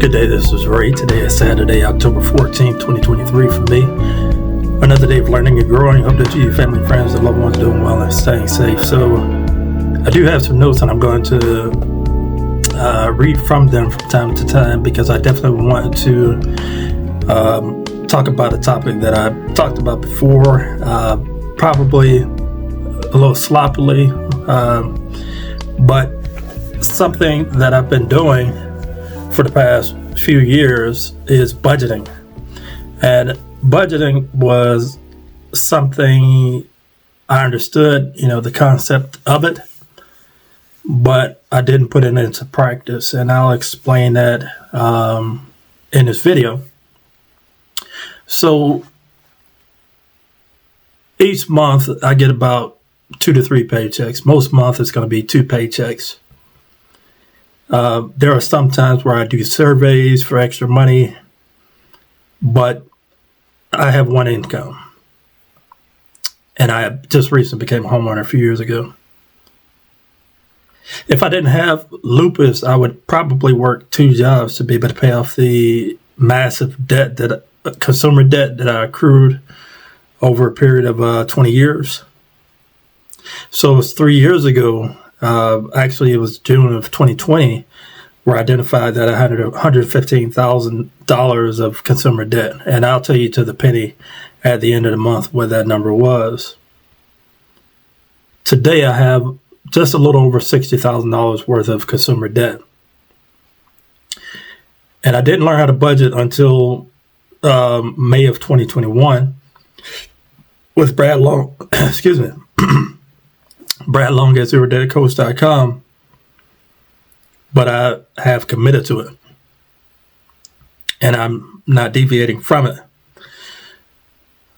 Good day, this is Ray. Today is Saturday, October 14th, 2023 for me. Another day of learning and growing. Hope that you, your family, friends, and loved ones are doing well and staying safe. So I do have some notes and I'm going to read from them from time to time because I definitely want to talk about a topic that I talked about before, probably a little sloppily, but something that I've been doing for the past few years is budgeting. And budgeting was something I understood, the concept of it, but I didn't put it into practice. And I'll explain that in this video. So each month I get about 2 to 3 paychecks. Most months it's going to be 2 paychecks. There are some times where I do surveys for extra money, but I have one income. And I just recently became a homeowner a few years ago. If I didn't have lupus, I would probably work 2 jobs to be able to pay off the massive debt, consumer debt that I accrued over a period of 20 years. So it was 3 years ago. Actually, it was June of 2020 where I identified that I had $115,000 of consumer debt. And I'll tell you to the penny at the end of the month what that number was. Today, I have just a little over $60,000 worth of consumer debt. And I didn't learn how to budget until May of 2021 with Brad Long, excuse me. Brad Long at ZeroDebtCoach.com, but I have committed to it, and I'm not deviating from it.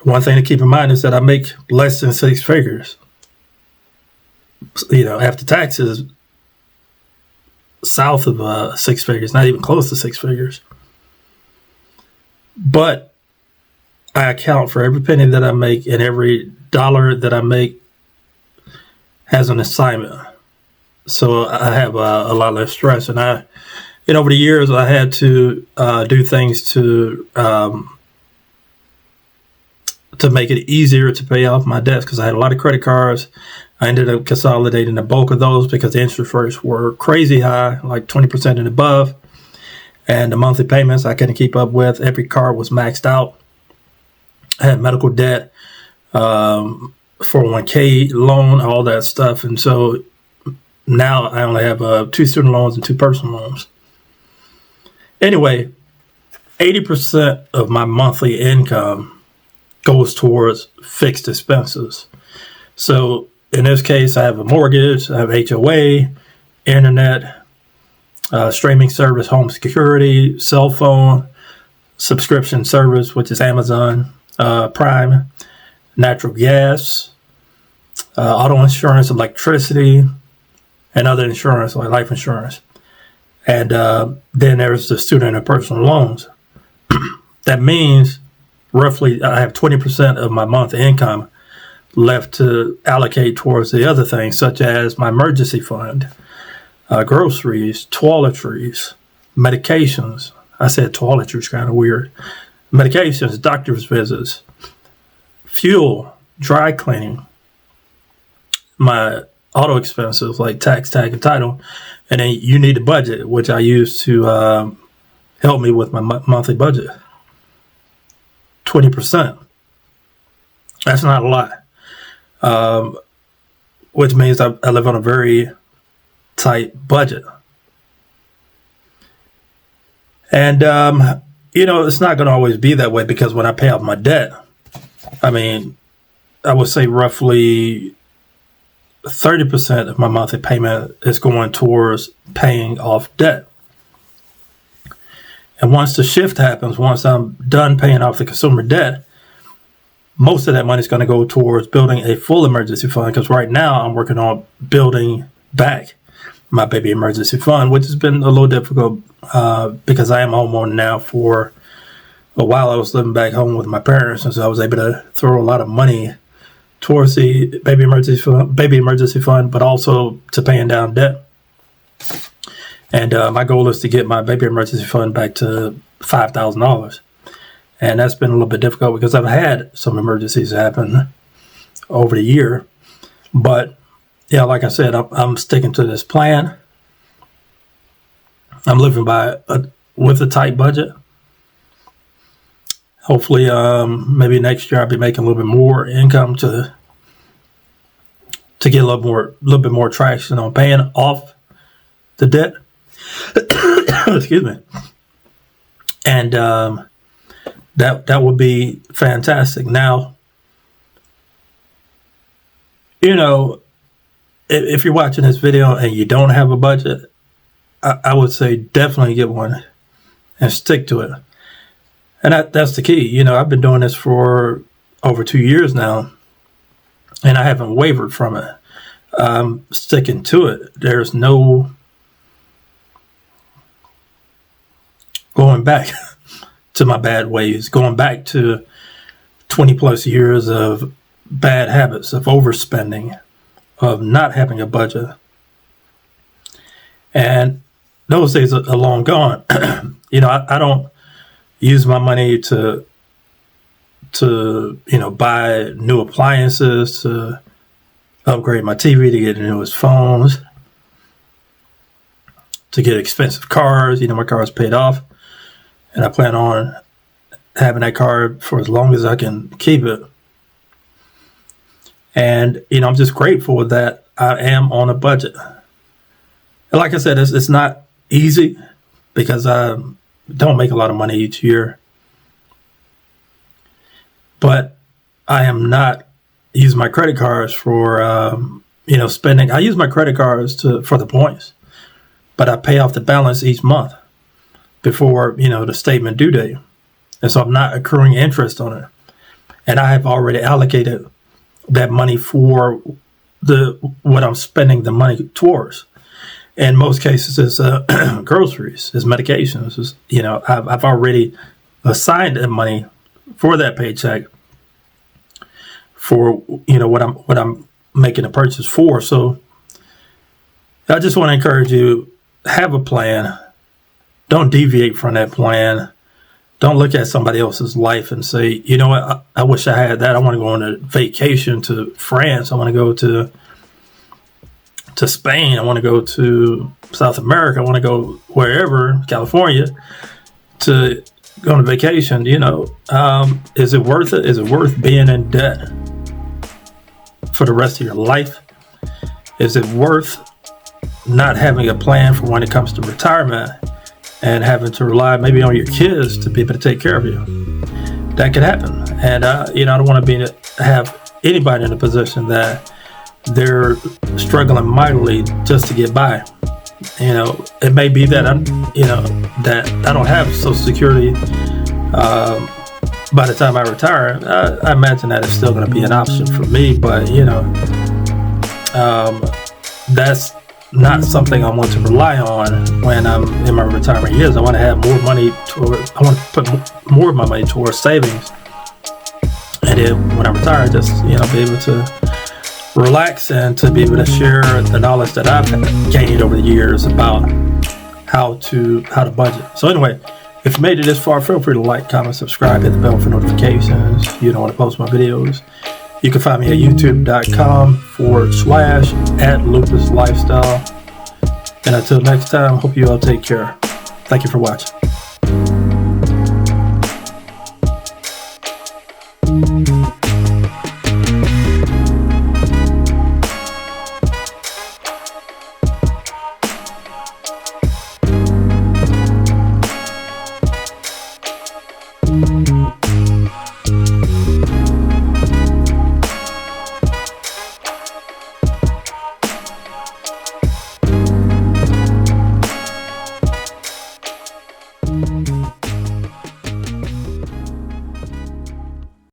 One thing to keep in mind is that I make less than 6 figures. After taxes, south of 6 figures, not even close to 6 figures. But I account for every penny that I make, and every dollar that I make has an assignment. So I have a lot less stress. And over the years, I had to do things to make it easier to pay off my debts because I had a lot of credit cards. I ended up consolidating the bulk of those because the interest rates were crazy high, like 20% and above. And the monthly payments I couldn't keep up with. Every card was maxed out. I had medical debt, 401k loan, all that stuff. And so now I only have 2 student loans and 2 personal loans. Anyway, 80% of my monthly income goes towards fixed expenses. So in this case, I have a mortgage, I have HOA, internet, streaming service, home security, cell phone, subscription service, which is Amazon Prime, natural gas, auto insurance, electricity, and other insurance like life insurance. And then there's the student and personal loans. That means roughly I have 20% of my monthly income left to allocate towards the other things, such as my emergency fund, groceries, toiletries, medications. I said toiletries, kind of weird. Medications, doctor's visits, fuel, dry cleaning, my auto expenses like tax, tag, and title, and then you need a budget, which I use to help me with my monthly budget. 20%. That's not a lot, which means I live on a very tight budget. And, it's not going to always be that way because when I pay off my debt, I would say roughly 30% of my monthly payment is going towards paying off debt. And once the shift happens, once I'm done paying off the consumer debt, most of that money is going to go towards building a full emergency fund. Because right now I'm working on building back my baby emergency fund, which has been a little difficult because I am a homeowner now. For a while I was living back home with my parents, and so I was able to throw a lot of money towards the baby emergency fund, but also to paying down debt. And my goal is to get my baby emergency fund back to $5,000. And that's been a little bit difficult because I've had some emergencies happen over the year. But, yeah, like I said, I'm sticking to this plan. I'm living with a tight budget. Hopefully, maybe next year I'll be making a little bit more income to get a little bit more traction on paying off the debt. Excuse me. And that would be fantastic. Now, if you're watching this video and you don't have a budget, I would say definitely get one and stick to it. And that's the key. I've been doing this for over 2 years now, and I haven't wavered from it. I'm sticking to it. There's no going back to my bad ways, going back to 20 plus years of bad habits, of overspending, of not having a budget. And those days are long gone. I don't use my money to buy new appliances, to upgrade my TV, to get the newest phones, to get expensive cars. My car is paid off, and I plan on having that car for as long as I can keep it. And, I'm just grateful that I am on a budget. And like I said, it's not easy because I don't make a lot of money each year. But I am not using my credit cards for, spending. I use my credit cards for the points, but I pay off the balance each month before, the statement due date. And so I'm not accruing interest on it. And I have already allocated that money for what I'm spending the money towards. In most cases, it's groceries, it's medications. I've already assigned the money for that paycheck for what I'm making a purchase for. So I just want to encourage you: have a plan. Don't deviate from that plan. Don't look at somebody else's life and say, what, I wish I had that. I want to go on a vacation to France. I want to go to Spain. I want to go to South America. I want to go wherever, California, to go on a vacation. Is it worth it? Is it worth being in debt for the rest of your life? Is it worth not having a plan for when it comes to retirement and having to rely maybe on your kids to be able to take care of you? That could happen. And, I don't want to have anybody in a position that they're struggling mightily just to get by. It may be that that I don't have Social Security by the time I retire. I imagine that is still going to be an option for me, but that's not something I want to rely on when I'm in my retirement years. I want to have more money I want to put more of my money towards savings, and then when I retire, just be able to relax and to be able to share the knowledge that I've gained over the years about how to budget. So anyway, if you made it this far, feel free to like, comment, subscribe, hit the bell for notifications. You don't want to post my videos. You can find me at youtube.com/@lupuslifestyle. And until next time, hope you all take care. Thank you for watching.